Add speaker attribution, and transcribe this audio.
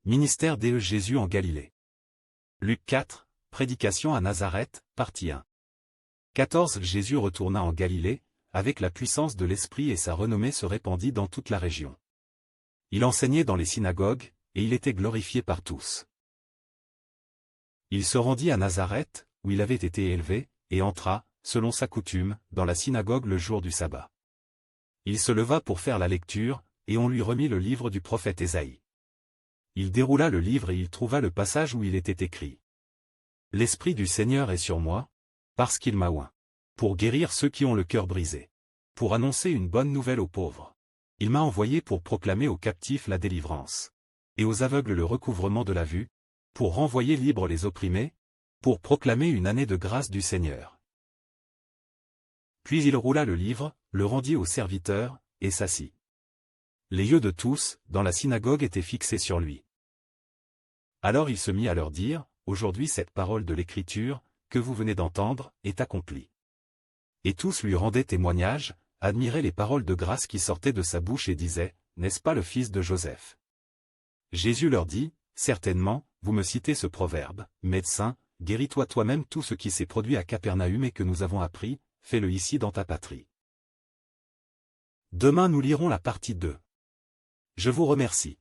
Speaker 1: Ministère de Jésus en Galilée. Luc 4, prédication à Nazareth, partie 1. 14 Jésus retourna en Galilée, avec la puissance de l'Esprit et sa renommée se répandit dans toute la région. Il enseignait dans les synagogues, et il était glorifié par tous. Il se rendit à Nazareth, où il avait été élevé, et entra, selon sa coutume, dans la synagogue le jour du sabbat. Il se leva pour faire la lecture, et on lui remit le livre du prophète Ésaïe. Il déroula le livre et il trouva le passage où il était écrit. « L'Esprit du Seigneur est sur moi, parce qu'il m'a oint, pour guérir ceux qui ont le cœur brisé, pour annoncer une bonne nouvelle aux pauvres. Il m'a envoyé pour proclamer aux captifs la délivrance, et aux aveugles le recouvrement de la vue, pour renvoyer libres les opprimés, pour proclamer une année de grâce du Seigneur. » Puis il roula le livre, le rendit au serviteur, et s'assit. Les yeux de tous, dans la synagogue étaient fixés sur lui. Alors il se mit à leur dire, « Aujourd'hui cette parole de l'Écriture, que vous venez d'entendre, est accomplie. » Et tous lui rendaient témoignage, admiraient les paroles de grâce qui sortaient de sa bouche et disaient, « N'est-ce pas le fils de Joseph ?» Jésus leur dit, « Certainement, vous me citez ce proverbe, « Médecin, guéris-toi toi-même tout ce qui s'est produit à Capernaüm et que nous avons appris, fais-le ici dans ta patrie. » Demain nous lirons la partie 2. Je vous remercie.